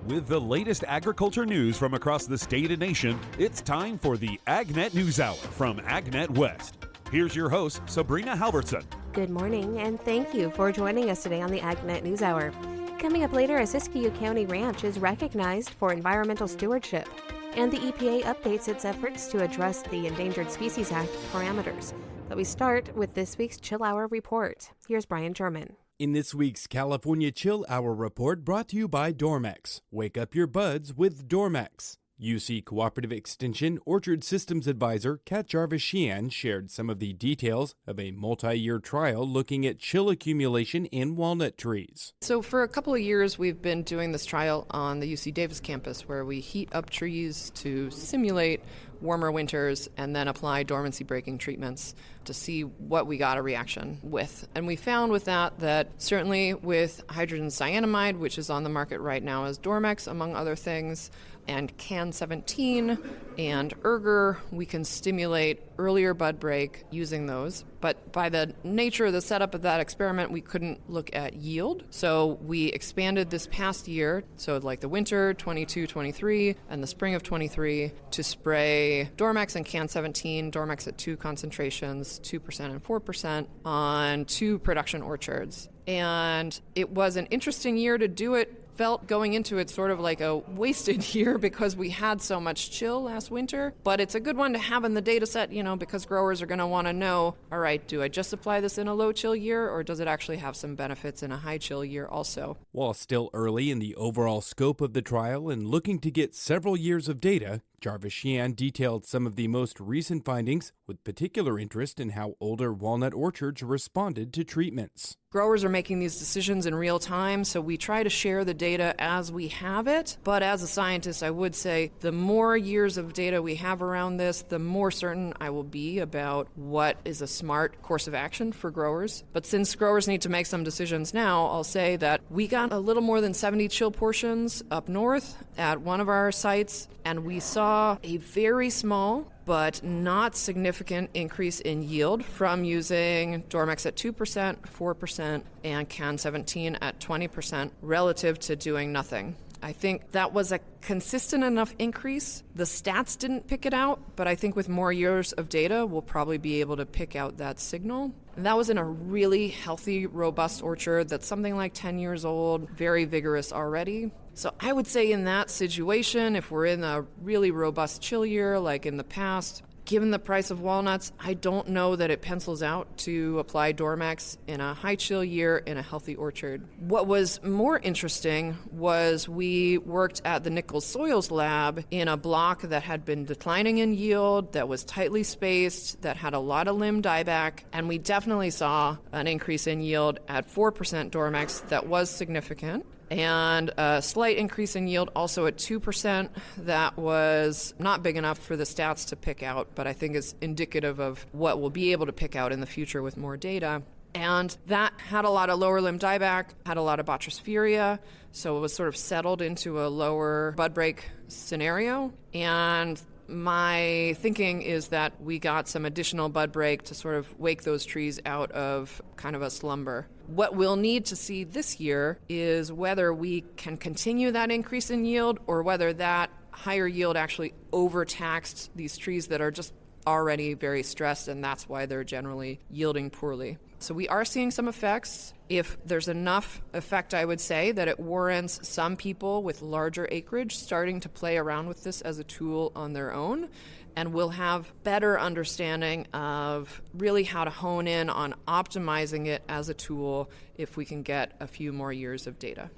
With the latest agriculture news from across the state and nation, it's time for the AgNet News Hour from AgNet West. Here's your host, Sabrina Halvorson. Good morning, and thank you for joining us today on the AgNet News Hour. Coming up later, a Siskiyou County ranch is recognized for environmental stewardship, and the EPA updates its efforts to address the Endangered Species Act parameters. But we start with this week's Chill Hour report. Here's Brian German. In this week's California Chill Hour report, brought to you by Dormex. Wake up your buds with Dormex. UC Cooperative Extension Orchard Systems Advisor Kat Jarvis-Sheehan shared some of the details of a multi-year trial looking at chill accumulation in walnut trees. So for a couple of years, we've been doing this trial on the UC Davis campus where we heat up trees to simulate warmer winters and then apply dormancy breaking treatments to see what we got a reaction with. And we found with that certainly with hydrogen cyanamide, which is on the market right now as Dormex, among other things, and CAN17 and erger, we can stimulate earlier bud break using those. But by the nature of the setup of that experiment, we couldn't look at yield. So we expanded this past year, so like the winter 22-23 and the spring of 23, to spray Dormex and CAN17, Dormex at 2 concentrations, 2% and 4%, on 2 production orchards. And it was an interesting year to do it. Felt going into it sort of like a wasted year because we had so much chill last winter. But it's a good one to have in the data set, because growers are going to want to know, all right, do I just apply this in a low chill year, or does it actually have some benefits in a high chill year also? While still early in the overall scope of the trial and looking to get several years of data, Jarvis-Sheehan detailed some of the most recent findings with particular interest in how older walnut orchards responded to treatments. Growers are making these decisions in real time, so we try to share the data as we have it. But as a scientist, I would say the more years of data we have around this, the more certain I will be about what is a smart course of action for growers. But since growers need to make some decisions now, I'll say that we got a little more than 70 chill portions up north at one of our sites, and we saw a very small but not significant increase in yield from using Dormex at 2%, 4%, and CAN17 at 20% relative to doing nothing. I think that was a consistent enough increase. The stats didn't pick it out, but I think with more years of data, we'll probably be able to pick out that signal. And that was in a really healthy, robust orchard that's something like 10 years old, very vigorous already. So I would say in that situation, if we're in a really robust chill year like in the past, given the price of walnuts, I don't know that it pencils out to apply Dormex in a high chill year in a healthy orchard. What was more interesting was we worked at the Nichols Soils Lab in a block that had been declining in yield, that was tightly spaced, that had a lot of limb dieback, and we definitely saw an increase in yield at 4% Dormex that was significant. And a slight increase in yield also at 2%. That was not big enough for the stats to pick out, but I think is indicative of what we'll be able to pick out in the future with more data. And that had a lot of lower limb dieback, had a lot of botrosphaeria, so it was sort of settled into a lower bud break scenario. And my thinking is that we got some additional bud break to sort of wake those trees out of kind of a slumber. What we'll need to see this year is whether we can continue that increase in yield or whether that higher yield actually overtaxed these trees that are just already very stressed, and that's why they're generally yielding poorly. So we are seeing some effects. If there's enough effect, I would say, that it warrants some people with larger acreage starting to play around with this as a tool on their own, and we'll have better understanding of really how to hone in on optimizing it as a tool if we can get a few more years of data.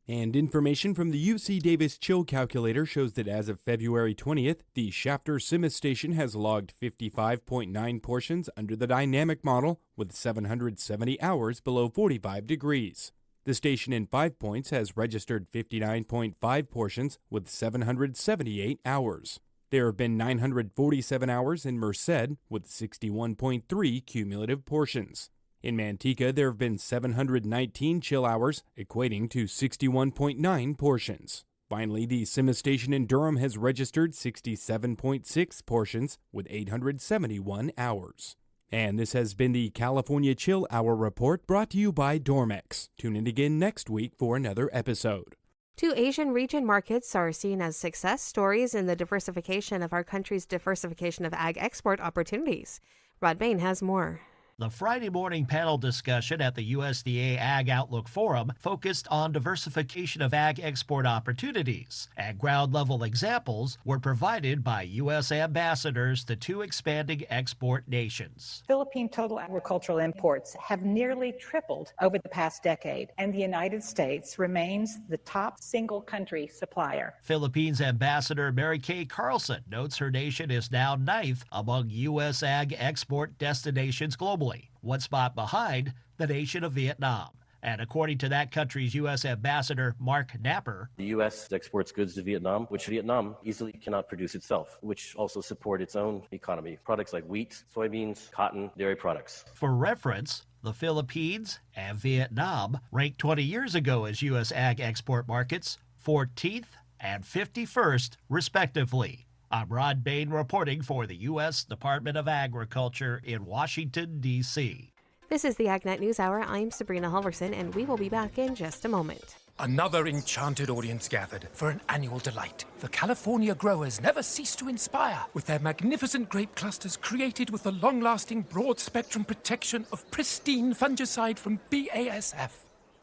And information from the UC Davis Chill Calculator shows that as of February 20th, the Shafter Simmis station has logged 55.9 portions under the dynamic model with 770 hours below 45 degrees. The station in 5 Points has registered 59.5 portions with 778 hours. There have been 947 hours in Merced with 61.3 cumulative portions. In Manteca, there have been 719 chill hours, equating to 61.9 portions. Finally, the Simmis station in Durham has registered 67.6 portions with 871 hours. And this has been the California Chill Hour Report brought to you by Dormex. Tune in again next week for another episode. Two Asian region markets are seen as success stories in the diversification of our country's diversification of ag export opportunities. Rod Bain has more. The Friday morning panel discussion at the USDA Ag Outlook Forum focused on diversification of ag export opportunities, and ground-level examples were provided by U.S. ambassadors to two expanding export nations. Philippine total agricultural imports have nearly tripled over the past decade, and the United States remains the top single country supplier. Philippines Ambassador Mary Kay Carlson notes her nation is now ninth among U.S. ag export destinations globally, one spot behind the nation of Vietnam. And according to that country's U.S. Ambassador Mark Napper, the U.S. exports goods to Vietnam, which Vietnam easily cannot produce itself, which also support its own economy. Products like wheat, soybeans, cotton, dairy products. For reference, the Philippines and Vietnam ranked 20 years ago as U.S. ag export markets, 14th and 51st, respectively. I'm Rod Bain reporting for the U.S. Department of Agriculture in Washington, D.C. This is the AgNet News Hour. I'm Sabrina Halvorson, and we will be back in just a moment. Another enchanted audience gathered for an annual delight. The California growers never cease to inspire with their magnificent grape clusters created with the long-lasting broad-spectrum protection of pristine fungicide from BASF.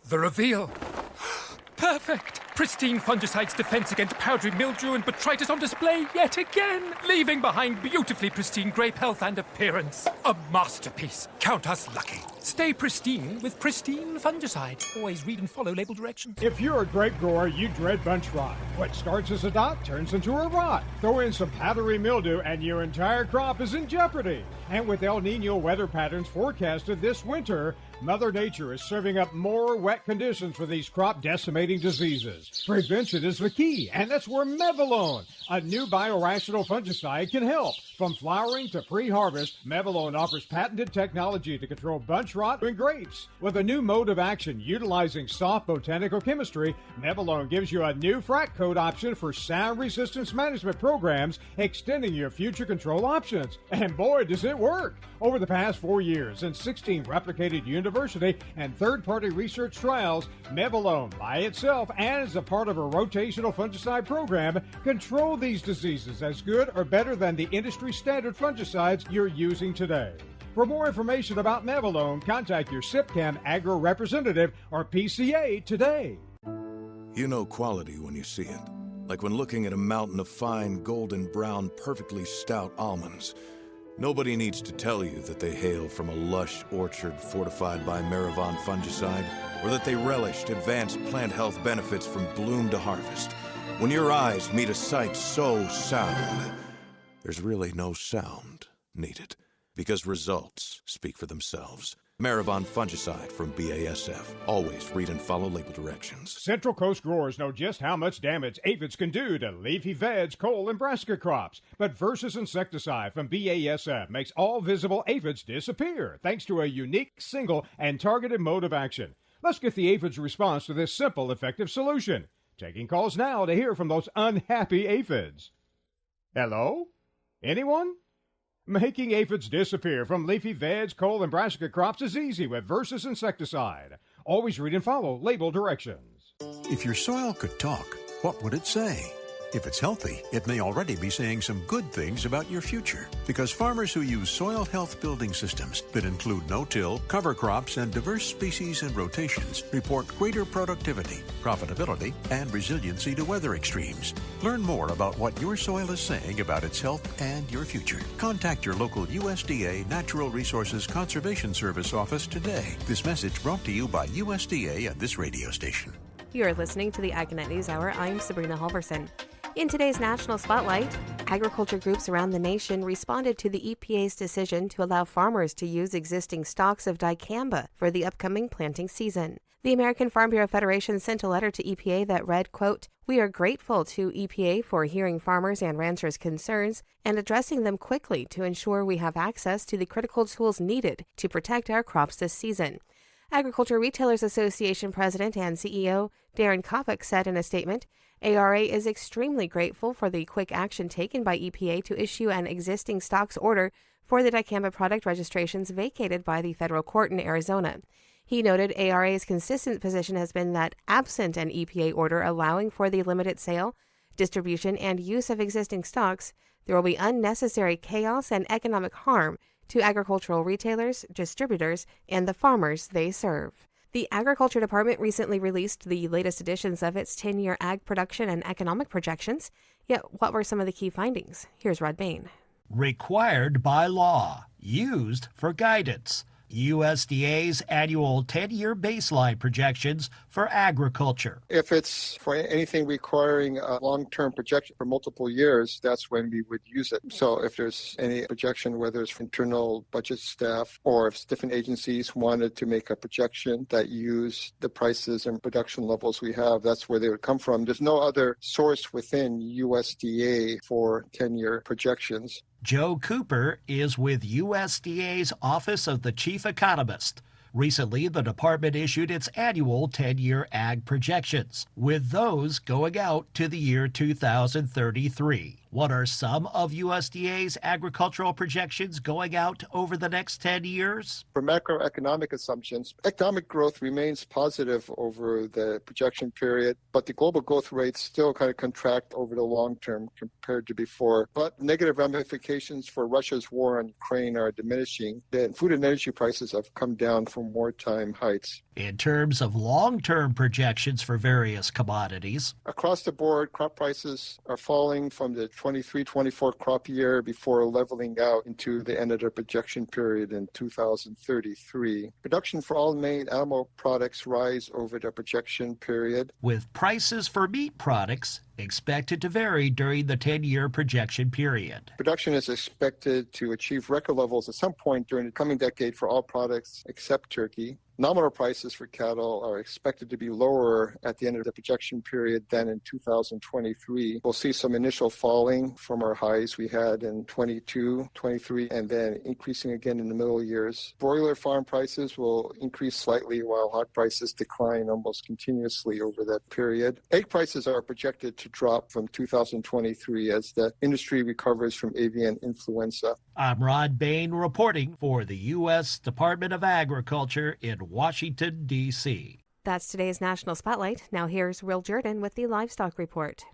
The reveal. Perfect! Pristine fungicide's defense against powdery mildew and botrytis on display yet again, leaving behind beautifully pristine grape health and appearance. A masterpiece. Count us lucky. Stay pristine with pristine fungicide. Always read and follow label directions. If you're a grape grower, you dread bunch rot. What starts as a dot turns into a rot. Throw in some powdery mildew and your entire crop is in jeopardy. And with El Nino weather patterns forecasted this winter, Mother Nature is serving up more wet conditions for these crop-decimating diseases. Prevention is the key, and that's where Mevalone, a new biorational fungicide, can help. From flowering to pre-harvest, Mevalone offers patented technology to control bunch rot in grapes. With a new mode of action utilizing soft botanical chemistry, Mevalone gives you a new frac code option for sound resistance management programs, extending your future control options. And boy, does it work! Over the past 4 years and 16 replicated university and third-party research trials, Mevalone by itself and as a part of a rotational fungicide program control these diseases as good or better than the industry standard fungicides you're using today. For more information about Mevalone, contact your SIPCAM Agro Representative or PCA today. You know quality when you see it. Like when looking at a mountain of fine, golden brown, perfectly stout almonds. Nobody needs to tell you that they hail from a lush orchard fortified by Maravon fungicide, or that they relished advanced plant health benefits from bloom to harvest. When your eyes meet a sight so sound, there's really no sound needed, because results speak for themselves. Maravon fungicide from BASF. Always read and follow label directions. Central Coast growers know just how much damage aphids can do to leafy veg, cole, and brassica crops. But Versus insecticide from BASF makes all visible aphids disappear thanks to a unique, single, and targeted mode of action. Let's get the aphids' response to this simple, effective solution. Taking calls now to hear from those unhappy aphids. Hello? Anyone? Making aphids disappear from leafy veg, cole, and brassica crops is easy with Versus insecticide. Always read and follow label directions. If your soil could talk, what would it say? If it's healthy, it may already be saying some good things about your future. Because farmers who use soil health building systems that include no-till, cover crops, and diverse species and rotations report greater productivity, profitability, and resiliency to weather extremes. Learn more about what your soil is saying about its health and your future. Contact your local USDA Natural Resources Conservation Service office today. This message brought to you by USDA and this radio station. You're listening to the AgNet News Hour. I'm Sabrina Halvorson. In today's National Spotlight, agriculture groups around the nation responded to the EPA's decision to allow farmers to use existing stocks of dicamba for the upcoming planting season. The American Farm Bureau Federation sent a letter to EPA that read, quote, "We are grateful to EPA for hearing farmers and ranchers' concerns and addressing them quickly to ensure we have access to the critical tools needed to protect our crops this season." Agriculture Retailers Association President and CEO Darren Kovic said in a statement, ARA is extremely grateful for the quick action taken by EPA to issue an existing stocks order for the dicamba product registrations vacated by the federal court in Arizona. He noted ARA's consistent position has been that absent an EPA order allowing for the limited sale, distribution, and use of existing stocks, there will be unnecessary chaos and economic harm to agricultural retailers, distributors, and the farmers they serve. The Agriculture Department recently released the latest editions of its 10-year ag production and economic projections. Yet, what were some of the key findings? Here's Rod Bain. Required by law, used for guidance. USDA's annual 10-year baseline projections for agriculture. If it's for anything requiring a long-term projection for multiple years, that's when we would use it. So if there's any projection, whether it's for internal budget staff or if different agencies wanted to make a projection that use the prices and production levels we have, that's where they would come from. There's no other source within USDA for 10-year projections. Joe Cooper is with USDA's Office of the Chief Economist. Recently, the department issued its annual 10-year ag projections, with those going out to the year 2033. What are some of USDA's agricultural projections going out over the next 10 years? For macroeconomic assumptions, economic growth remains positive over the projection period, but the global growth rates still kind of contract over the long term compared to before. But negative ramifications for Russia's war on Ukraine are diminishing. The food and energy prices have come down from wartime heights. In terms of long-term projections for various commodities, across the board, crop prices are falling from the 23-24 crop year before leveling out into the end of the projection period in 2033. Production for all main animal products rise over the projection period, with prices for meat products expected to vary during the 10-year projection period. Production is expected to achieve record levels at some point during the coming decade for all products except turkey. Nominal prices for cattle are expected to be lower at the end of the projection period than in 2023. We'll see some initial falling from our highs we had in 22, 23, and then increasing again in the middle years. Broiler farm prices will increase slightly while hog prices decline almost continuously over that period. Egg prices are projected to drop from 2023 as the industry recovers from avian influenza. I'm Rod Bain reporting for the U.S. Department of Agriculture in Washington, D.C. That's today's National Spotlight. Now here's Will Jordan with the Livestock Report.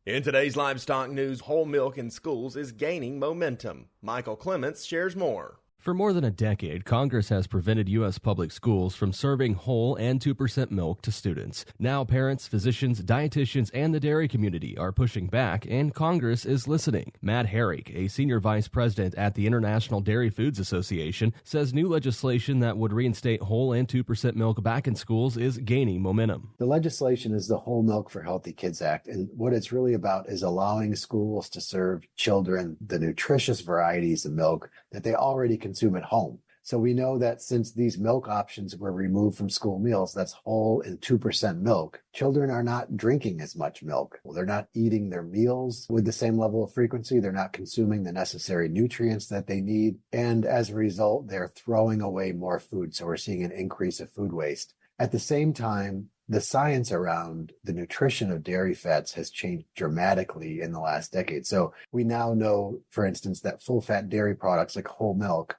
In today's livestock news, whole milk in schools is gaining momentum. Michael Clements shares more. For more than a decade, Congress has prevented U.S. public schools from serving whole and 2% milk to students. Now parents, physicians, dietitians, and the dairy community are pushing back, and Congress is listening. Matt Herrick, a senior vice president at the International Dairy Foods Association, says new legislation that would reinstate whole and 2% milk back in schools is gaining momentum. The legislation is the Whole Milk for Healthy Kids Act, and what it's really about is allowing schools to serve children the nutritious varieties of milk that they already consume at home. So we know that since these milk options were removed from school meals, that's whole and 2% milk, children are not drinking as much milk. They're not eating their meals with the same level of frequency. They're not consuming the necessary nutrients that they need. And as a result, they're throwing away more food. So we're seeing an increase of food waste. At the same time, the science around the nutrition of dairy fats has changed dramatically in the last decade. So we now know, for instance, that full-fat dairy products like whole milk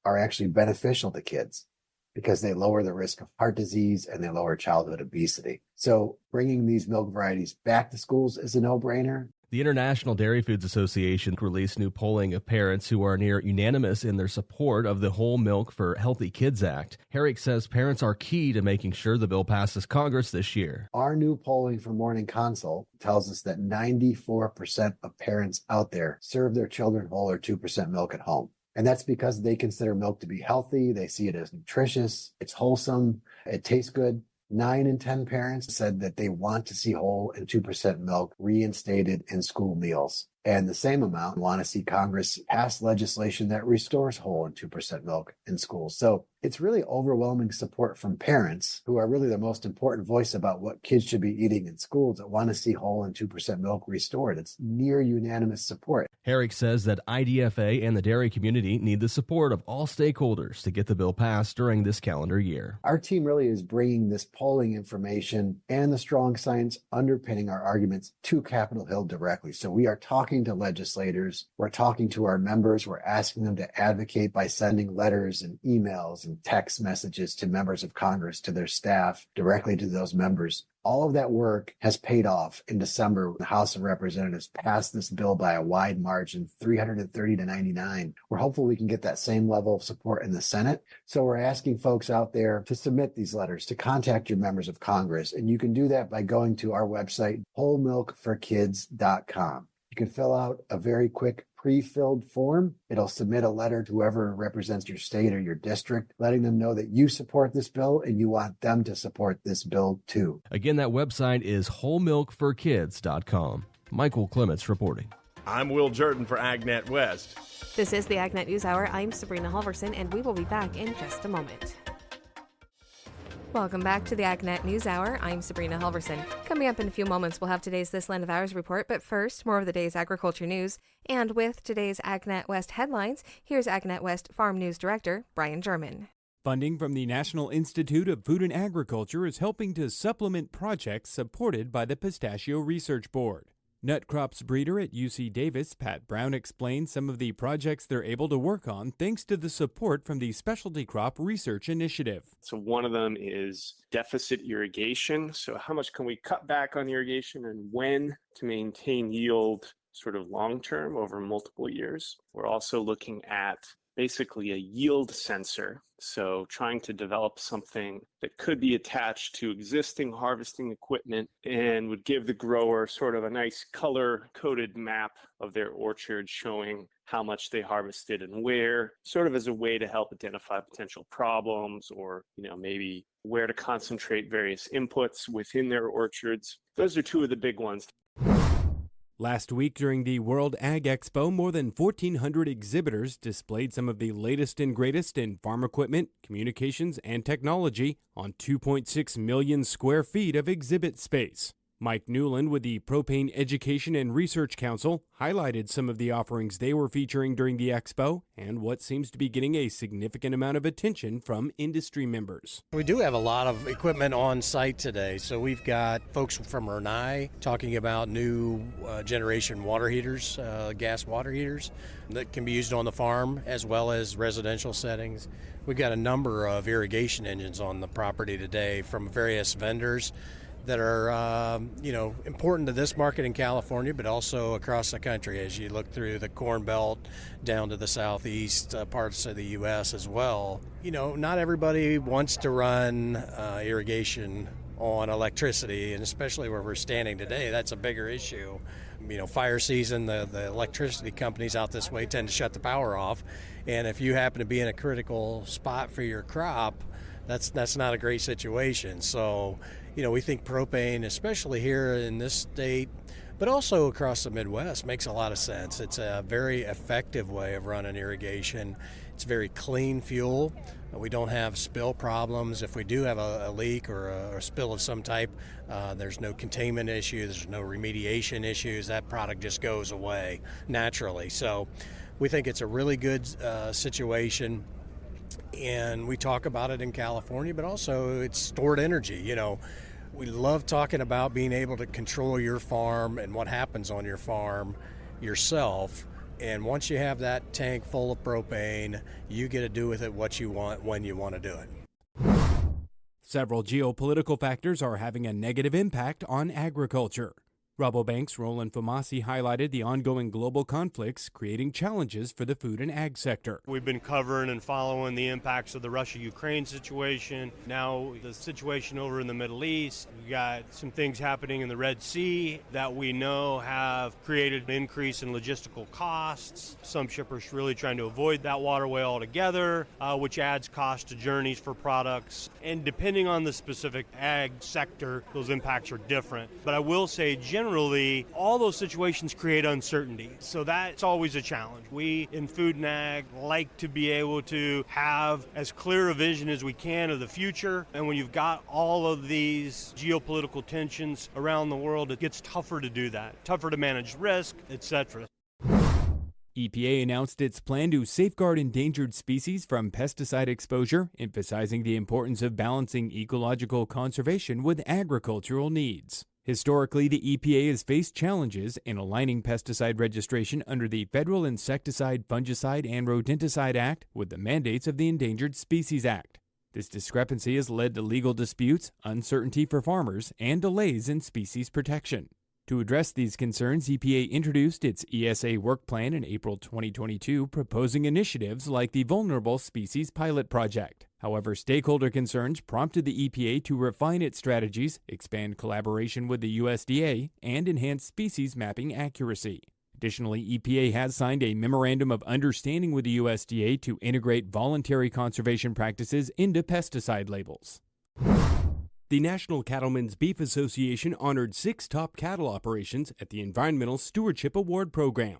are actually beneficial to kids because they lower the risk of heart disease and they lower childhood obesity. So bringing these milk varieties back to schools is a no-brainer. The International Dairy Foods Association released new polling of parents who are near unanimous in their support of the Whole Milk for Healthy Kids Act. Herrick says parents are key to making sure the bill passes Congress this year. Our new polling from Morning Consult tells us that 94% of parents out there serve their children whole or 2% milk at home. And that's because they consider milk to be healthy. They see it as nutritious. It's wholesome. It tastes good. 9 in 10 parents said that they want to see whole and 2% milk reinstated in school meals. And the same amount want to see Congress pass legislation that restores whole and 2% milk in schools. So it's really overwhelming support from parents, who are really the most important voice about what kids should be eating in schools, that want to see whole and 2% milk restored. It's near unanimous support. Herrick says that IDFA and the dairy community need the support of all stakeholders to get the bill passed during this calendar year. Our team really is bringing this polling information and the strong science underpinning our arguments to Capitol Hill directly. So we are talking to legislators, we're talking to our members, we're asking them to advocate by sending letters and emails and and text messages to members of Congress, to their staff, directly to those members. All of that work has paid off. In December, the House of Representatives passed this bill by a wide margin, 330 to 99. We're hopeful we can get that same level of support in the Senate. So we're asking folks out there to submit these letters, to contact your members of Congress. And you can do that by going to our website, wholemilkforkids.com. You can fill out a very quick pre-filled form. It'll submit a letter to whoever represents your state or your district, letting them know that you support this bill and you want them to support this bill too. Again, that website is wholemilkforkids.com. Michael Clements reporting. I'm Will Jordan for AgNet West. This is the AgNet News Hour. I'm Sabrina Halvorson, and we will be back in just a moment. Welcome back to the AgNet News Hour. I'm Sabrina Halvorson. Coming up in a few moments, we'll have today's This Land of Ours report, but first, more of the day's agriculture news. And with today's AgNet West headlines, here's AgNet West Farm News Director Brian German. Funding from the National Institute of Food and Agriculture is helping to supplement projects supported by the Pistachio Research Board. Nut crops breeder at UC Davis, Pat Brown, explains some of the projects they're able to work on thanks to the support from the Specialty Crop Research Initiative. So one of them is deficit irrigation. So how much can we cut back on irrigation and when to maintain yield sort of long-term over multiple years. We're also looking at basically a yield sensor. So trying to develop something that could be attached to existing harvesting equipment and would give the grower sort of a nice color-coded map of their orchard showing how much they harvested and where, sort of as a way to help identify potential problems or, maybe where to concentrate various inputs within their orchards. Those are two of the big ones. Last week during the World Ag Expo, more than 1,400 exhibitors displayed some of the latest and greatest in farm equipment, communications, and technology on 2.6 million square feet of exhibit space. Mike Newland with the Propane Education and Research Council highlighted some of the offerings they were featuring during the expo and what seems to be getting a significant amount of attention from industry members. We do have a lot of equipment on site today. So we've got folks from Ernai talking about new generation water heaters, gas water heaters that can be used on the farm as well as residential settings. We've got a number of irrigation engines on the property today from various vendors that are, important to this market in California, but also across the country as you look through the Corn Belt down to the southeast parts of the U.S. as well. Not everybody wants to run irrigation on electricity, and especially where we're standing today, that's a bigger issue. Fire season, the electricity companies out this way tend to shut the power off, and if you happen to be in a critical spot for your crop, that's not a great situation. So, we think propane, especially here in this state, but also across the Midwest, makes a lot of sense. It's a very effective way of running irrigation. It's very clean fuel. We don't have spill problems. If we do have a leak or a spill of some type, there's no containment issues, there's no remediation issues. That product just goes away naturally. So we think it's a really good situation. And we talk about it in California, but also it's stored energy. We love talking about being able to control your farm and what happens on your farm yourself. And once you have that tank full of propane, you get to do with it what you want when you want to do it. Several geopolitical factors are having a negative impact on agriculture. Rabobank's Roland Famasi highlighted the ongoing global conflicts creating challenges for the food and ag sector. We've been covering and following the impacts of the Russia-Ukraine situation. Now the situation over in the Middle East. We've got some things happening in the Red Sea that we know have created an increase in logistical costs. Some shippers really trying to avoid that waterway altogether, which adds cost to journeys for products. And depending on the specific ag sector, those impacts are different. But I will say generally, all those situations create uncertainty. So that's always a challenge. We in food and ag like to be able to have as clear a vision as we can of the future. And when you've got all of these geopolitical tensions around the world, it gets tougher to do that, tougher to manage risk, etc. EPA announced its plan to safeguard endangered species from pesticide exposure, emphasizing the importance of balancing ecological conservation with agricultural needs. Historically, the EPA has faced challenges in aligning pesticide registration under the Federal Insecticide, Fungicide, and Rodenticide Act with the mandates of the Endangered Species Act. This discrepancy has led to legal disputes, uncertainty for farmers, and delays in species protection. To address these concerns, EPA introduced its ESA work plan in April 2022, proposing initiatives like the Vulnerable Species Pilot Project. However, stakeholder concerns prompted the EPA to refine its strategies, expand collaboration with the USDA, and enhance species mapping accuracy. Additionally, EPA has signed a Memorandum of Understanding with the USDA to integrate voluntary conservation practices into pesticide labels. The National Cattlemen's Beef Association honored 6 top cattle operations at the Environmental Stewardship Award Program.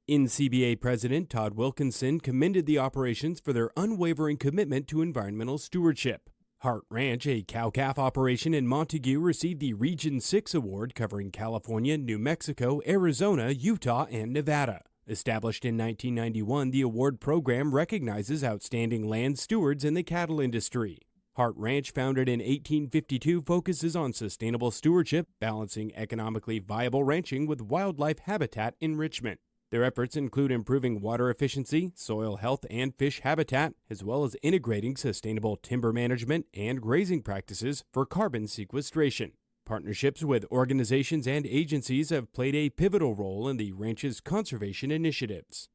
NCBA President Todd Wilkinson commended the operations for their unwavering commitment to environmental stewardship. Hart Ranch, a cow-calf operation in Montague, received the Region 6 award covering California, New Mexico, Arizona, Utah, and Nevada. Established in 1991, the award program recognizes outstanding land stewards in the cattle industry. Hart Ranch, founded in 1852, focuses on sustainable stewardship, balancing economically viable ranching with wildlife habitat enrichment. Their efforts include improving water efficiency, soil health, and fish habitat, as well as integrating sustainable timber management and grazing practices for carbon sequestration. Partnerships with organizations and agencies have played a pivotal role in the ranch's conservation initiatives.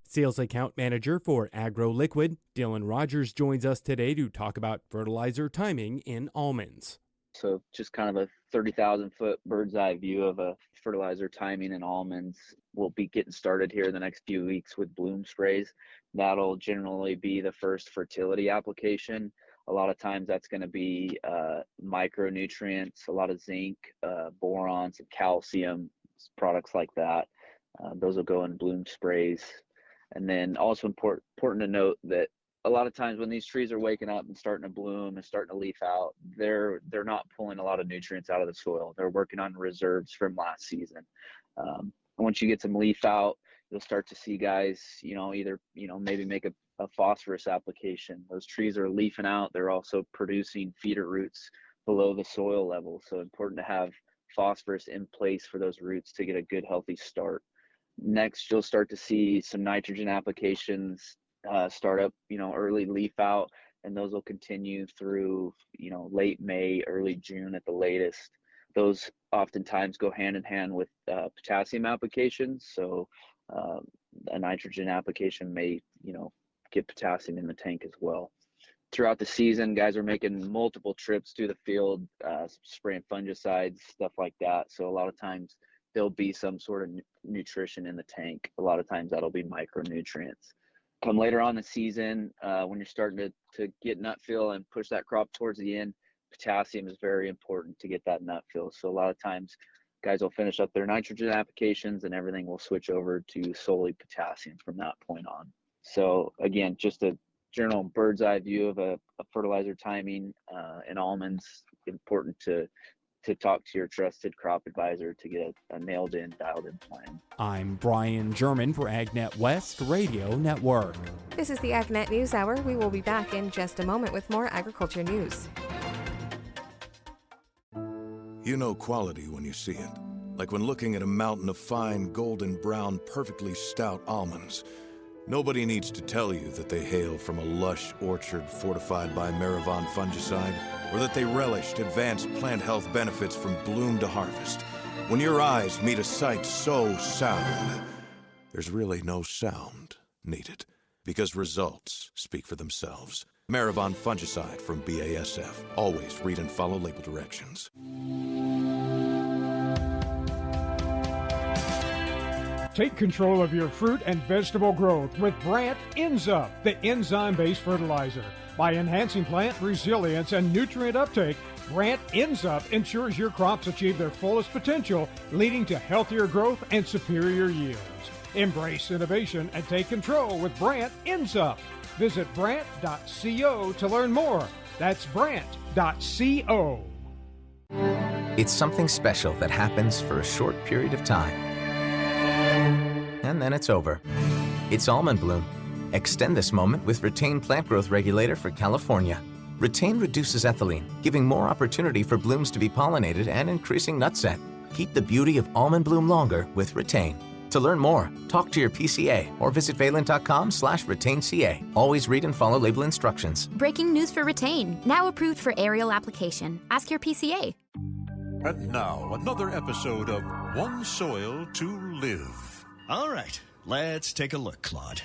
Sales account manager for AgroLiquid, Dylan Rogers, joins us today to talk about fertilizer timing in almonds. So just kind of a 30,000-foot bird's eye view of a fertilizer timing in almonds. We'll be getting started here in the next few weeks with bloom sprays. That'll generally be the first fertility application. A lot of times that's going to be micronutrients, a lot of zinc, boron, some calcium, products like that. Those will go in bloom sprays. And then also important to note that a lot of times when these trees are waking up and starting to bloom and starting to leaf out, they're not pulling a lot of nutrients out of the soil. They're working on reserves from last season. Once you get some leaf out, you'll start to see guys, either, maybe make a phosphorus application. Those trees are leafing out. They're also producing feeder roots below the soil level. So important to have phosphorus in place for those roots to get a good, healthy start. Next, you'll start to see some nitrogen applications start up, early leaf out, and those will continue through, late May, early June at the latest. Those oftentimes go hand in hand with potassium applications. So a nitrogen application may, get potassium in the tank as well. Throughout the season, guys are making multiple trips through the field, spraying fungicides, stuff like that. So a lot of times there'll be some sort of nutrition in the tank. A lot of times that'll be micronutrients. Come later on in the season, when you're starting to get nut fill and push that crop towards the end, potassium is very important to get that nut fill. So a lot of times guys will finish up their nitrogen applications and everything will switch over to solely potassium from that point on. So again, just a general bird's eye view of a fertilizer timing in almonds. Important to talk to your trusted crop advisor to get a nailed in, dialed in plan. I'm Brian German for AgNet West Radio Network. This is the AgNet News Hour. We will be back in just a moment with more agriculture news. You know quality when you see it. Like when looking at a mountain of fine, golden brown, perfectly stout almonds. Nobody needs to tell you that they hail from a lush orchard fortified by Maravon fungicide, or that they relished advanced plant health benefits from bloom to harvest. When your eyes meet a sight so sound, there's really no sound needed, because results speak for themselves. Maravon fungicide from BASF. Always read and follow label directions. Take control of your fruit and vegetable growth with Brandt Enzup, the enzyme-based fertilizer. By enhancing plant resilience and nutrient uptake, Brandt Enzup ensures your crops achieve their fullest potential, leading to healthier growth and superior yields. Embrace innovation and take control with Brandt Enzup. Visit Brandt.co to learn more. That's Brandt.co. It's something special that happens for a short period of time. And then it's over. It's almond bloom. Extend this moment with Retain Plant Growth Regulator for California. Retain reduces ethylene, giving more opportunity for blooms to be pollinated and increasing nut set. Keep the beauty of almond bloom longer with Retain. To learn more, talk to your PCA or visit valent.com/RetainCA. Always read and follow label instructions. Breaking news for Retain, now approved for aerial application. Ask your PCA. And now, another episode of One Soil to Live. All right, let's take a look, Claude.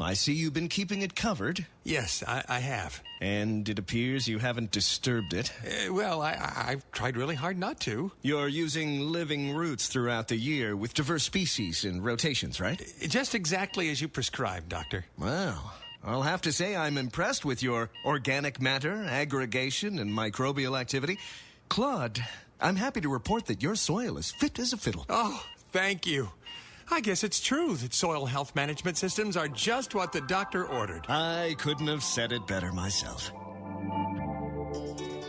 I see you've been keeping it covered. Yes, I have. And it appears you haven't disturbed it. Well, I've tried really hard not to. You're using living roots throughout the year with diverse species and rotations, right? Just exactly as you prescribed, Doctor. Well, I'll have to say I'm impressed with your organic matter, aggregation, and microbial activity. Claude, I'm happy to report that your soil is fit as a fiddle. Oh, thank you. I guess it's true that soil health management systems are just what the doctor ordered. I couldn't have said it better myself.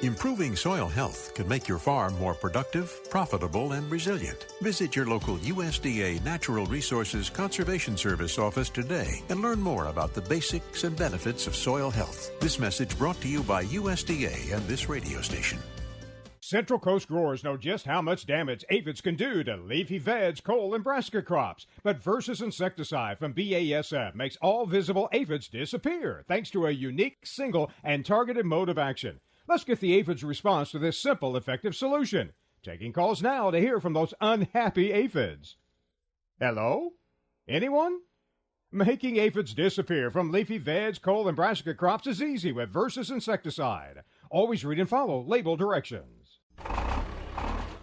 Improving soil health can make your farm more productive, profitable, and resilient. Visit your local USDA Natural Resources Conservation Service office today and learn more about the basics and benefits of soil health. This message brought to you by USDA and this radio station. Central Coast growers know just how much damage aphids can do to leafy veg, cole, and brassica crops. But Versus insecticide from BASF makes all visible aphids disappear thanks to a unique, single, and targeted mode of action. Let's get the aphids' response to this simple, effective solution. Taking calls now to hear from those unhappy aphids. Hello? Anyone? Making aphids disappear from leafy veg, cole, and brassica crops is easy with Versus insecticide. Always read and follow label directions.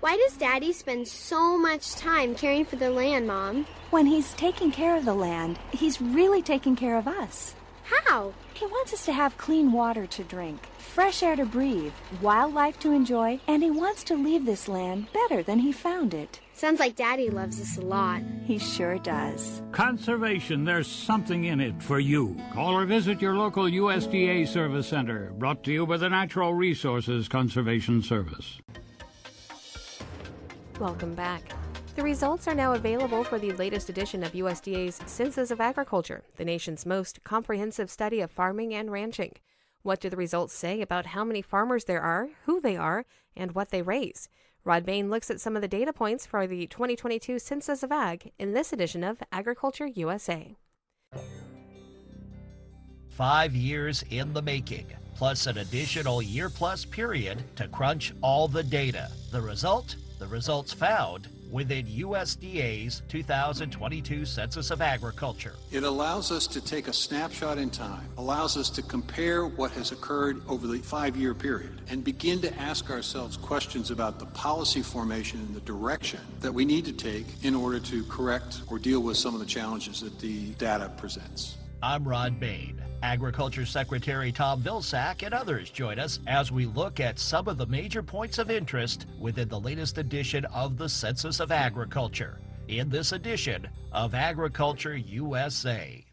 Why does Daddy spend so much time caring for the land, Mom? When he's taking care of the land, he's really taking care of us. How? He wants us to have clean water to drink, fresh air to breathe, wildlife to enjoy, and he wants to leave this land better than he found it. Sounds like Daddy loves us a lot. He sure does. Conservation, there's something in it for you. Call or visit your local USDA Service Center, brought to you by the Natural Resources Conservation Service. Welcome back. The results are now available for the latest edition of USDA's Census of Agriculture, the nation's most comprehensive study of farming and ranching. What do the results say about how many farmers there are, who they are, and what they raise? Rod Bain looks at some of the data points for the 2022 Census of Ag in this edition of Agriculture USA. 5 years in the making, plus an additional year-plus period to crunch all the data. The result? The results found within USDA's 2022 Census of Agriculture. It allows us to take a snapshot in time, allows us to compare what has occurred over the 5-year period, and begin to ask ourselves questions about the policy formation and the direction that we need to take in order to correct or deal with some of the challenges that the data presents. I'm Rod Bain. Agriculture Secretary Tom Vilsack and others join us as we look at some of the major points of interest within the latest edition of the Census of Agriculture, in this edition of Agriculture USA.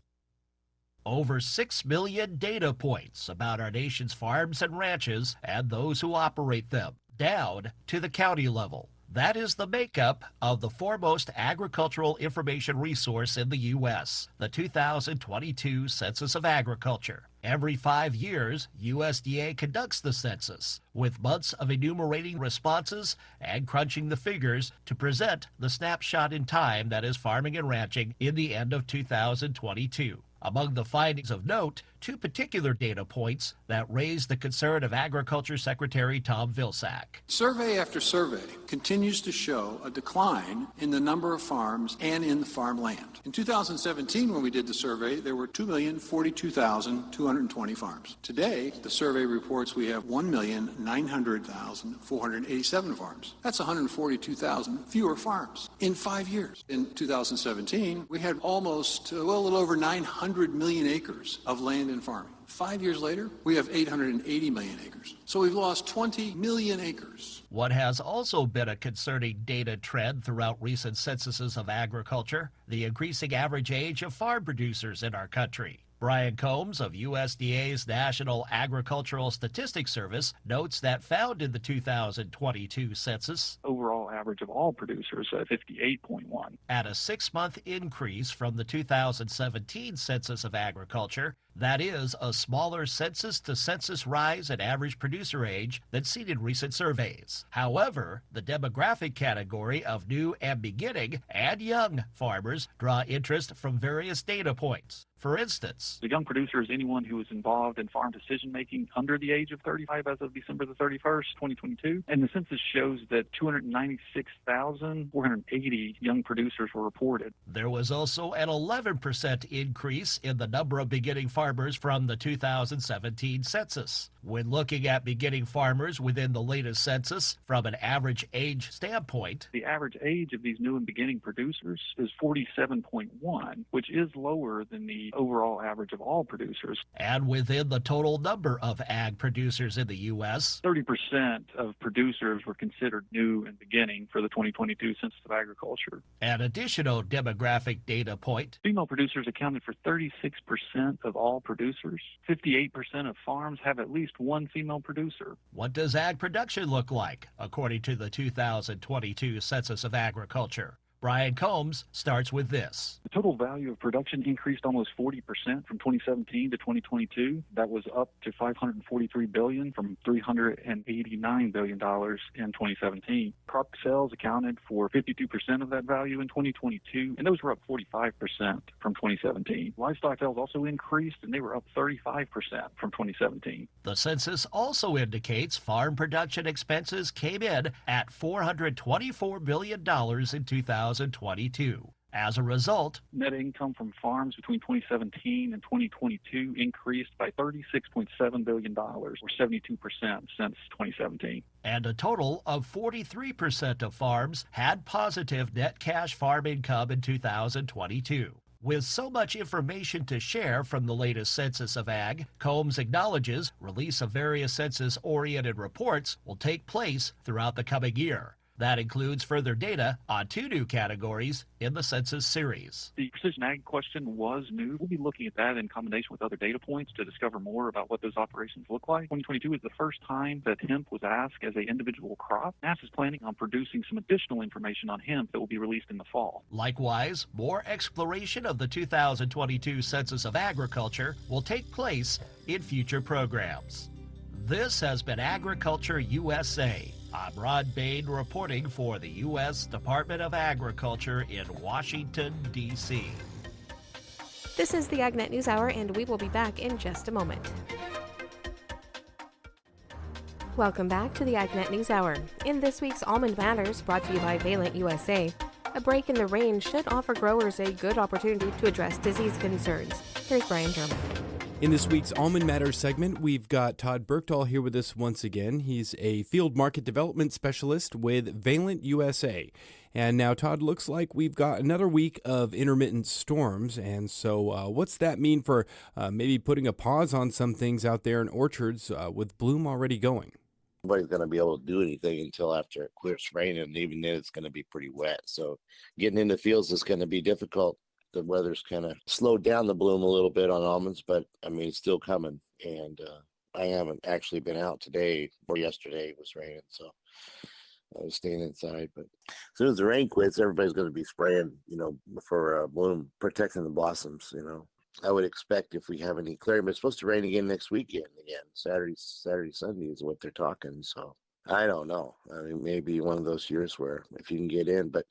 Over 6 million data points about our nation's farms and ranches and those who operate them, down to the county level. That is the makeup of the foremost agricultural information resource in the U.S., the 2022 Census of Agriculture. Every 5 years, USDA conducts the census, with months of enumerating responses and crunching the figures to present the snapshot in time that is farming and ranching in the end of 2022. Among the findings of note, 2 particular data points that raised the concern of Agriculture Secretary Tom Vilsack. Survey after survey continues to show a decline in the number of farms and in the farmland. In 2017, when we did the survey, there were 2,042,220 farms. Today, the survey reports we have 1,900,487 farms. That's 142,000 fewer farms in 5 years. In 2017, we had almost a little over 900 million acres of land and farming. 5 years later, we have 880 million acres. So we've lost 20 million acres. What has also been a concerning data trend throughout recent censuses of agriculture, the increasing average age of farm producers in our country. Brian Combs of USDA's National Agricultural Statistics Service notes that found in the 2022 census, overall average of all producers at 58.1. At a 6-month increase from the 2017 Census of Agriculture, that is a smaller census-to-census rise in average producer age than seen in recent surveys. However, the demographic category of new and beginning and young farmers draw interest from various data points. For instance, the young producer is anyone who is involved in farm decision-making under the age of 35 as of December the 31st, 2022. And the census shows that 296,480 young producers were reported. There was also an 11% increase in the number of beginning farmers from the 2017 census. When looking at beginning farmers within the latest census from an average age standpoint, the average age of these new and beginning producers is 47.1, which is lower than the overall average of all producers. And within the total number of ag producers in the U.S., 30% of producers were considered new and beginning for the 2022 Census of Agriculture. An additional demographic data point, female producers accounted for 36% of all producers. 58% of farms have at least one female producer. What does ag production look like, according to the 2022 Census of Agriculture? Brian Combs starts with this. The total value of production increased almost 40% from 2017 to 2022. That was up to $543 billion from $389 billion in 2017. Crop sales accounted for 52% of that value in 2022, and those were up 45% from 2017. Livestock sales also increased, and they were up 35% from 2017. The census also indicates farm production expenses came in at $424 billion in 2022. As a result, net income from farms between 2017 and 2022 increased by $36.7 billion, or 72% since 2017. And a total of 43% of farms had positive net cash farm income in 2022. With so much information to share from the latest Census of Ag, Combs acknowledges release of various census-oriented reports will take place throughout the coming year. That includes further data on 2 new categories in the census series. The precision ag question was new. We'll be looking at that in combination with other data points to discover more about what those operations look like. 2022 is the first time that hemp was asked as an individual crop. NASA is planning on producing some additional information on hemp that will be released in the fall. Likewise, more exploration of the 2022 Census of Agriculture will take place in future programs. This has been Agriculture USA. I'm Rod Bain reporting for the U.S. Department of Agriculture in Washington, D.C. This is the AgNet News Hour, and we will be back in just a moment. Welcome back to the AgNet News Hour. In this week's Almond Matters, brought to you by Valent USA, a break in the rain should offer growers a good opportunity to address disease concerns. Here's Brian German. In this week's Almond Matters segment, we've got Todd Bergdahl here with us once again. He's a field market development specialist with Valent USA. And now, Todd, looks like we've got another week of intermittent storms. And so what's that mean for maybe putting a pause on some things out there in orchards with bloom already going? Nobody's going to be able to do anything until after it quits raining, and even then it's going to be pretty wet. So getting in the fields is going to be difficult. The weather's kind of slowed down the bloom a little bit on almonds, but I mean, it's still coming. And I haven't actually been out today, or yesterday it was raining, so I was staying inside. But as soon as the rain quits, everybody's going to be spraying, for bloom, protecting the blossoms, I would expect if we have any clearing, but it's supposed to rain again next weekend Saturday, Sunday is what they're talking. So I don't know. I mean, maybe one of those years where if you can get in, but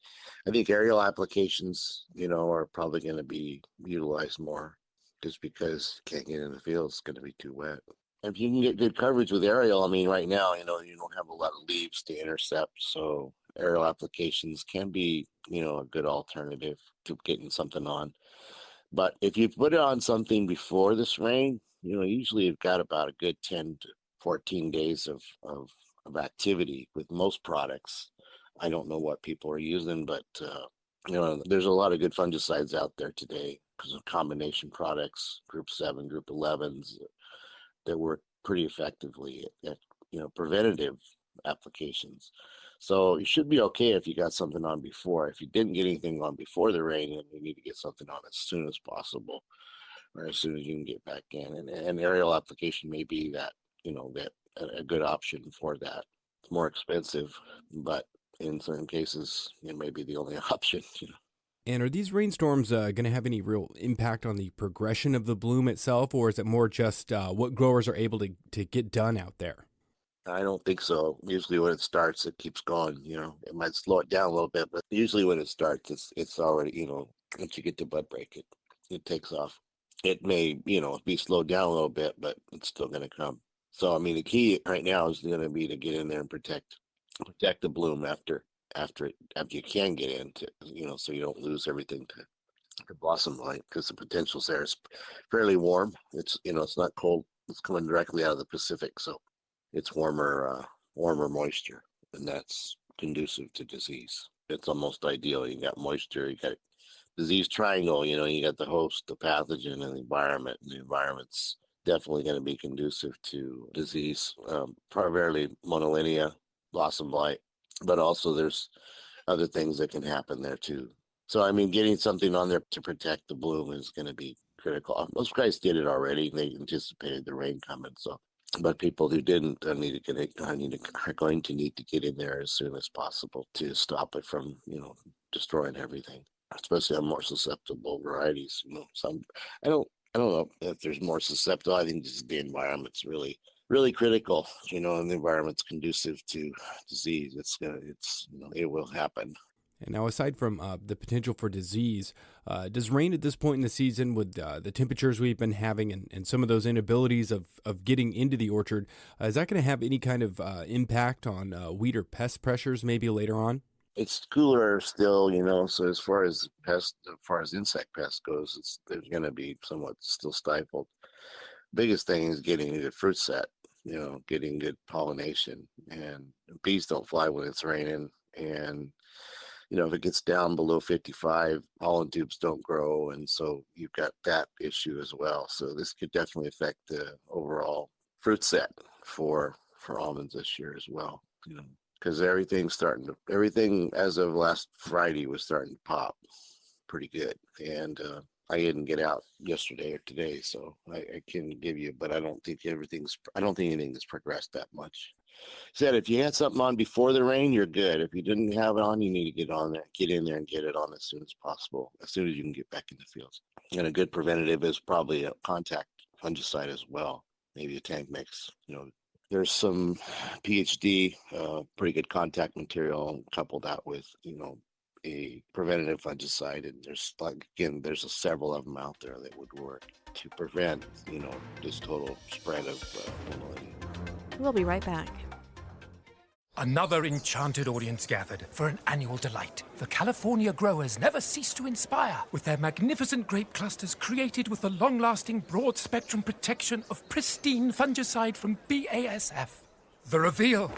I think aerial applications, are probably going to be utilized more just because you can't get in the field. It's going to be too wet. If you can get good coverage with aerial, I mean, right now, you don't have a lot of leaves to intercept. So aerial applications can be, a good alternative to getting something on. But if you put it on something before this rain, usually you've got about a good 10 to 14 days of activity with most products. I don't know what people are using, but there's a lot of good fungicides out there today because of combination products, group 7, group 11s that work pretty effectively at preventative applications. So you should be okay if you got something on before. If you didn't get anything on before the rain, then you need to get something on as soon as possible. or as soon as you can get back in. And aerial application may be that, that a good option for that. It's more expensive, but in certain cases, it may be the only option. And are these rainstorms going to have any real impact on the progression of the bloom itself, or is it more just what growers are able to get done out there? I don't think so. Usually when it starts, it keeps going. It might slow it down a little bit, but usually when it starts, it's already, once you get to bud break, it takes off. It may, be slowed down a little bit, but it's still going to come. So, the key right now is going to be to get in there and protect the bloom after you can get into, so you don't lose everything to blossom blight, because the potentials there is fairly warm. It's, it's not cold. It's coming directly out of the Pacific, so it's warmer moisture, and that's conducive to disease. It's almost ideal. You got moisture, you got disease triangle, you got the host, the pathogen, and the environment. And the environment's definitely going to be conducive to disease, primarily monolinea, blossom blight, but also there's other things that can happen there too. So, getting something on there to protect the bloom is going to be critical. Most guys did it already. They anticipated the rain coming, but people who didn't are going to need to get in there as soon as possible to stop it from, destroying everything, especially on more susceptible varieties. I don't know if there's more susceptible. I think just the environment's really, really critical, and the environment's conducive to disease. It will happen. And now, aside from the potential for disease, does rain at this point in the season, with the temperatures we've been having and some of those inabilities of getting into the orchard, is that going to have any kind of impact on weed or pest pressures maybe later on? It's cooler still, so as far as insect pest goes, there's going to be somewhat still stifled. Biggest thing is getting a good fruit set, getting good pollination, and bees don't fly when it's raining. And, if it gets down below 55, pollen tubes don't grow. And so you've got that issue as well. So this could definitely affect the overall fruit set for almonds this year as well, because everything as of last Friday was starting to pop pretty good. And I didn't get out yesterday or today, so I can give you, but I don't think anything has progressed that much. Said if you had something on before the rain, you're good. If you didn't have it on, you need to get in there and get it on as soon as possible, as soon as you can get back in the fields. And a good preventative is probably a contact fungicide as well, maybe a tank mix. There's some PhD, pretty good contact material, couple that with, a preventative fungicide. And there's several of them out there that would work to prevent, this total spread of monolinea. We'll be right back. Another enchanted audience gathered for an annual delight. The California growers never cease to inspire with their magnificent grape clusters created with the long-lasting broad-spectrum protection of pristine fungicide from BASF. The reveal.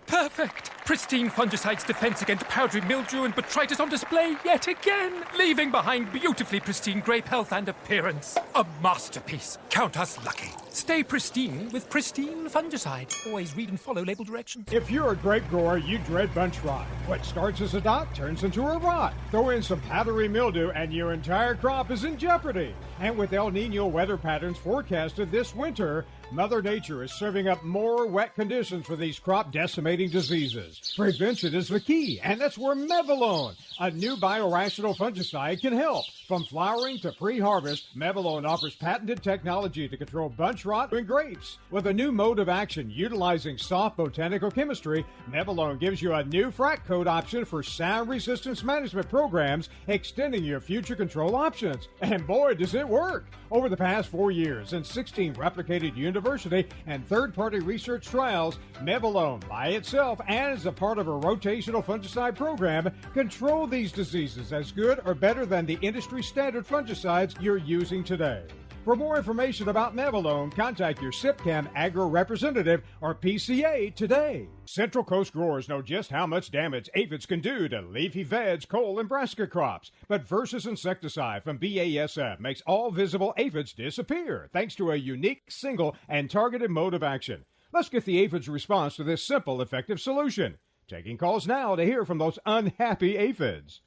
Perfect! Pristine fungicide's defense against powdery mildew and botrytis on display yet again, leaving behind beautifully pristine grape health and appearance. A masterpiece. Count us lucky. Stay pristine with pristine fungicide. Always read and follow label directions. If you're a grape grower, you dread bunch rot. What starts as a dot turns into a rot. Throw in some powdery mildew and your entire crop is in jeopardy. And with El Nino weather patterns forecasted this winter, Mother Nature is serving up more wet conditions for these crop-decimating diseases. Prevention is the key, and that's where Mevalone, a new biorational fungicide, can help. From flowering to pre-harvest, Mevalone offers patented technology to control bunch rot in grapes. With a new mode of action utilizing soft botanical chemistry, Mevalone gives you a new frac code option for sound resistance management programs, extending your future control options. And boy, does it work! Over the past 4 years and 16 replicated university and third-party research trials, Mevalone by itself and as a part of a rotational fungicide program control these diseases as good or better than the industry standard fungicides you're using today. For more information about Mevalone, contact your SIPCAM Agro Representative or PCA today. Central Coast growers know just how much damage aphids can do to leafy veg, cole, and brassica crops. But Versus insecticide from BASF makes all visible aphids disappear thanks to a unique, single, and targeted mode of action. Let's get the aphids' response to this simple, effective solution. Taking calls now to hear from those unhappy aphids.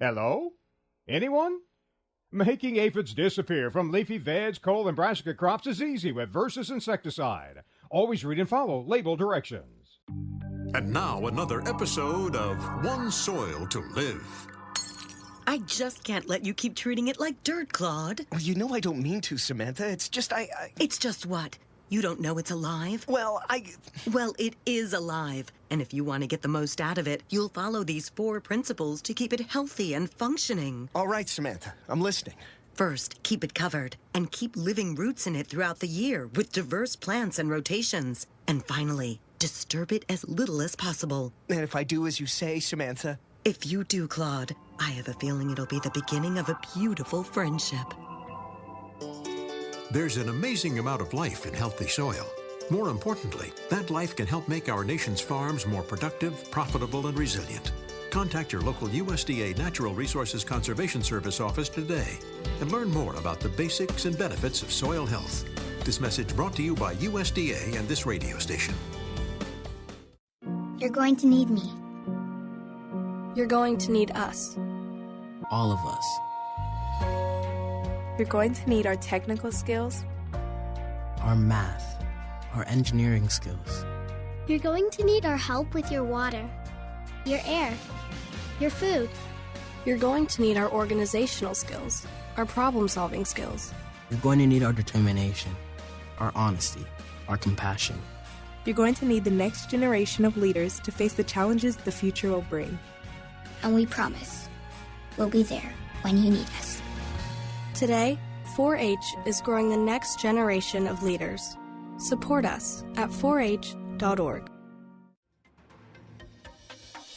Hello? Anyone? Making aphids disappear from leafy veg, cole, and brassica crops is easy with Versus insecticide. Always read and follow label directions. And now another episode of One Soil to Live. I just can't let you keep treating it like dirt, Claude. Well, you know I don't mean to, Samantha. It's just It's just what? You don't know it's alive? Well, Well, it is alive. And if you want to get the most out of it, you'll follow these 4 principles to keep it healthy and functioning. All right, Samantha. I'm listening. First, keep it covered and keep living roots in it throughout the year with diverse plants and rotations. And finally, disturb it as little as possible. And if I do as you say, Samantha? If you do, Claude, I have a feeling it'll be the beginning of a beautiful friendship. There's an amazing amount of life in healthy soil. More importantly, that life can help make our nation's farms more productive, profitable, and resilient. Contact your local USDA Natural Resources Conservation Service office today and learn more about the basics and benefits of soil health. This message brought to you by USDA and this radio station. You're going to need me. You're going to need us. All of us. You're going to need our technical skills, our math, our engineering skills. You're going to need our help with your water, your air, your food. You're going to need our organizational skills, our problem-solving skills. You're going to need our determination, our honesty, our compassion. You're going to need the next generation of leaders to face the challenges the future will bring. And we promise, we'll be there when you need us. Today, 4-H is growing the next generation of leaders. Support us at 4h.org.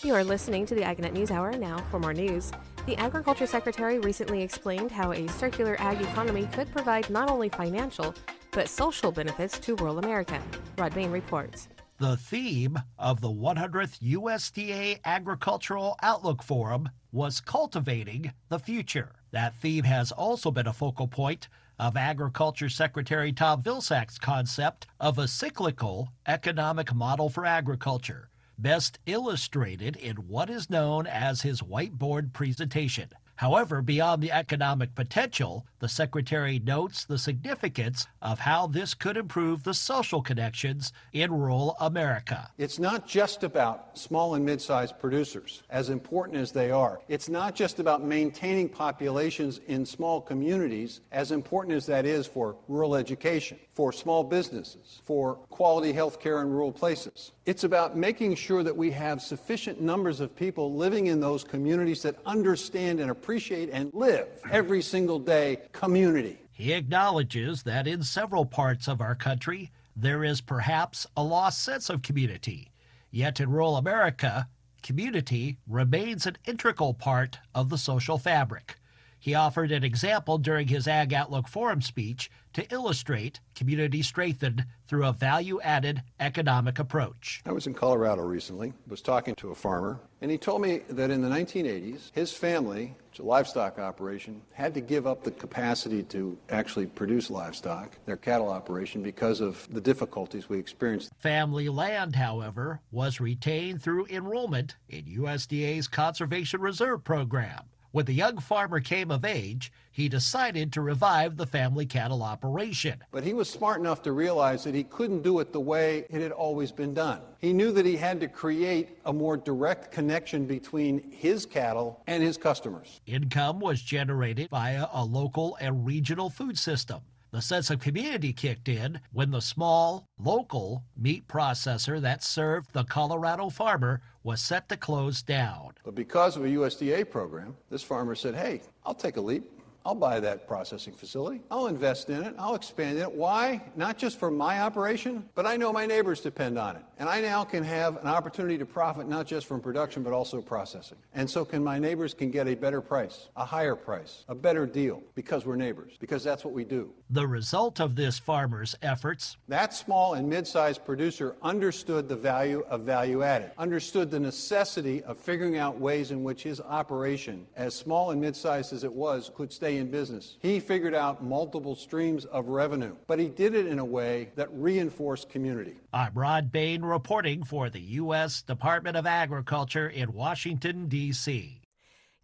You are listening to the AgNet News Hour. Now for more news. The Agriculture Secretary recently explained how a circular ag economy could provide not only financial, but social benefits to rural America. Rod Bain reports. The theme of the 100th USDA Agricultural Outlook Forum was Cultivating the Future. That theme has also been a focal point of Agriculture Secretary Tom Vilsack's concept of a cyclical economic model for agriculture, best illustrated in what is known as his whiteboard presentation. However, beyond the economic potential, the Secretary notes the significance of how this could improve the social connections in rural America. It's not just about small and mid-sized producers, as important as they are. It's not just about maintaining populations in small communities, as important as that is for rural education, for small businesses, for quality health care in rural places. It's about making sure that we have sufficient numbers of people living in those communities that understand and appreciate and live every single day community. He acknowledges that in several parts of our country, there is perhaps a lost sense of community. Yet in rural America, community remains an integral part of the social fabric. He offered an example during his Ag Outlook Forum speech to illustrate community strengthened through a value-added economic approach. I was in Colorado recently, was talking to a farmer, and he told me that in the 1980s, his family, it's a livestock operation, had to give up the capacity to actually produce livestock, their cattle operation, because of the difficulties we experienced. Family land, however, was retained through enrollment in USDA's Conservation Reserve Program. When the young farmer came of age, he decided to revive the family cattle operation. But he was smart enough to realize that he couldn't do it the way it had always been done. He knew that he had to create a more direct connection between his cattle and his customers. Income was generated via a local and regional food system. The sense of community kicked in when the small, local meat processor that served the Colorado farmer was set to close down. But because of a USDA program, this farmer said, hey, I'll take a leap. I'll buy that processing facility. I'll invest in it. I'll expand it. Why? Not just for my operation, but I know my neighbors depend on it. And I now can have an opportunity to profit not just from production, but also processing. And so can my neighbors can get a better price, a higher price, a better deal, because we're neighbors, because that's what we do. The result of this farmer's efforts, that small and mid-sized producer understood the value of value added, understood the necessity of figuring out ways in which his operation, as small and mid-sized as it was, could stay in business. He figured out multiple streams of revenue, but he did it in a way that reinforced community. I'm Rod Bain reporting for the U.S. Department of Agriculture in Washington, D.C.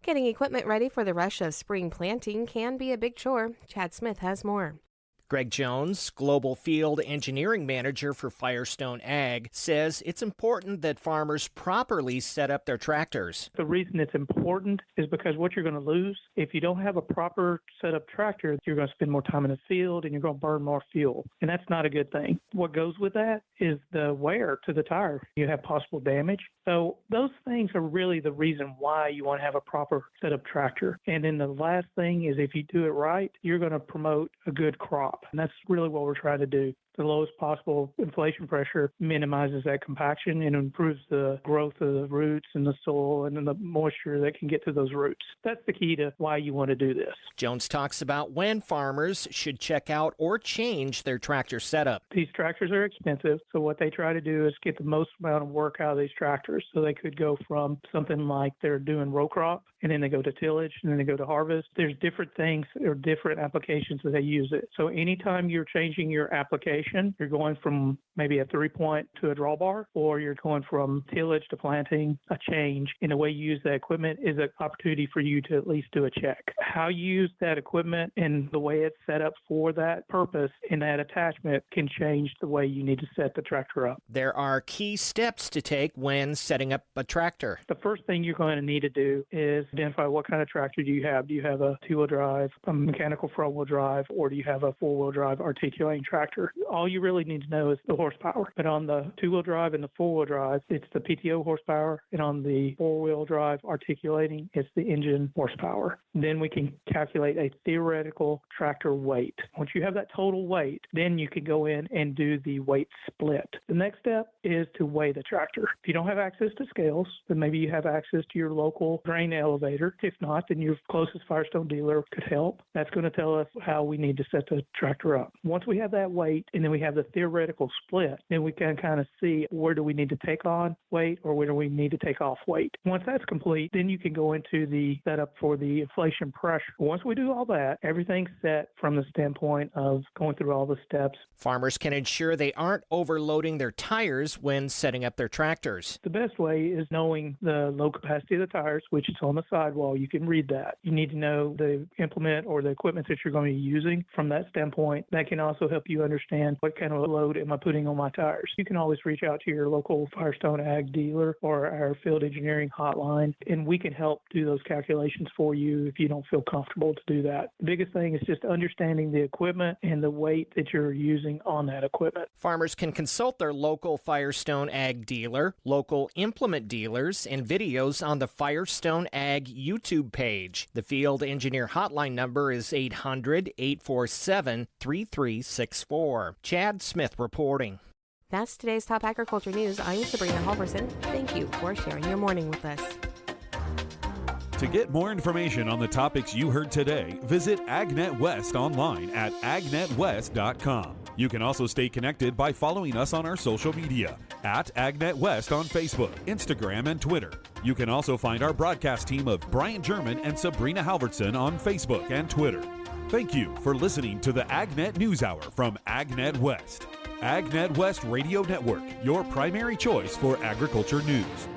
Getting equipment ready for the rush of spring planting can be a big chore. Chad Smith has more. Greg Jones, Global Field Engineering Manager for Firestone Ag, says it's important that farmers properly set up their tractors. The reason it's important is because what you're going to lose, if you don't have a proper setup tractor, you're going to spend more time in the field and you're going to burn more fuel. And that's not a good thing. What goes with that is the wear to the tire. You have possible damage. So those things are really the reason why you want to have a proper setup tractor. And then the last thing is if you do it right, you're going to promote a good crop. And that's really what we're trying to do. The lowest possible inflation pressure minimizes that compaction and improves the growth of the roots and the soil and then the moisture that can get to those roots. That's the key to why you want to do this. Jones talks about when farmers should check out or change their tractor setup. These tractors are expensive, so what they try to do is get the most amount of work out of these tractors. So they could go from something like they're doing row crop, and then they go to tillage, and then they go to harvest. There's different things or different applications that they use it. So anytime you're changing your application, you're going from maybe a 3-point to a drawbar, or you're going from tillage to planting, a change in the way you use that equipment is an opportunity for you to at least do a check. How you use that equipment and the way it's set up for that purpose and that attachment can change the way you need to set the tractor up. There are key steps to take when setting up a tractor. The first thing you're going to need to do is identify what kind of tractor do you have. Do you have a two-wheel drive, a mechanical front-wheel drive, or do you have a four-wheel drive articulating tractor? All you really need to know is the horsepower. But on the two-wheel drive and the four-wheel drive, it's the PTO horsepower, and on the four-wheel drive articulating, it's the engine horsepower. Then we can calculate a theoretical tractor weight. Once you have that total weight, then you can go in and do the weight split. The next step is to weigh the tractor. If you don't have access to scales, then maybe you have access to your local grain elevator. If not, then your closest Firestone dealer could help. That's going to tell us how we need to set the tractor up. Once we have that weight and then we have the theoretical split, then we can kind of see where do we need to take on weight or where do we need to take off weight. Once that's complete, then you can go into the setup for the inflation pressure. Once we do all that, everything's set from the standpoint of going through all the steps. Farmers can ensure they aren't overloading their tires when setting up their tractors. The best way is knowing the load capacity of the tires, which is on the sidewall. You can read that. You need to know the implement or the equipment that you're going to be using. From that standpoint, that can also help you understand what kind of load am I putting on my tires. You can always reach out to your local Firestone Ag dealer or our field engineering hotline, and we can help do those calculations for you if you don't feel comfortable to do that. The biggest thing is just understanding the equipment and the weight that you're using on that equipment. Farmers can consult their local Firestone Ag dealer, local implement dealers, and videos on the Firestone Ag YouTube page. The field engineer hotline number is 800-847-3364. Chad Smith reporting. That's today's top agriculture news. I'm Sabrina Halvorson. Thank you for sharing your morning with us. To get more information on the topics you heard today, visit AgNet West online at agnetwest.com. You can also stay connected by following us on our social media at AgNet West on Facebook, Instagram, and Twitter. You can also find our broadcast team of Brian German and Sabrina Halvorson on Facebook and Twitter. Thank you for listening to the AgNet News Hour from AgNet West. AgNet West Radio Network, your primary choice for agriculture news.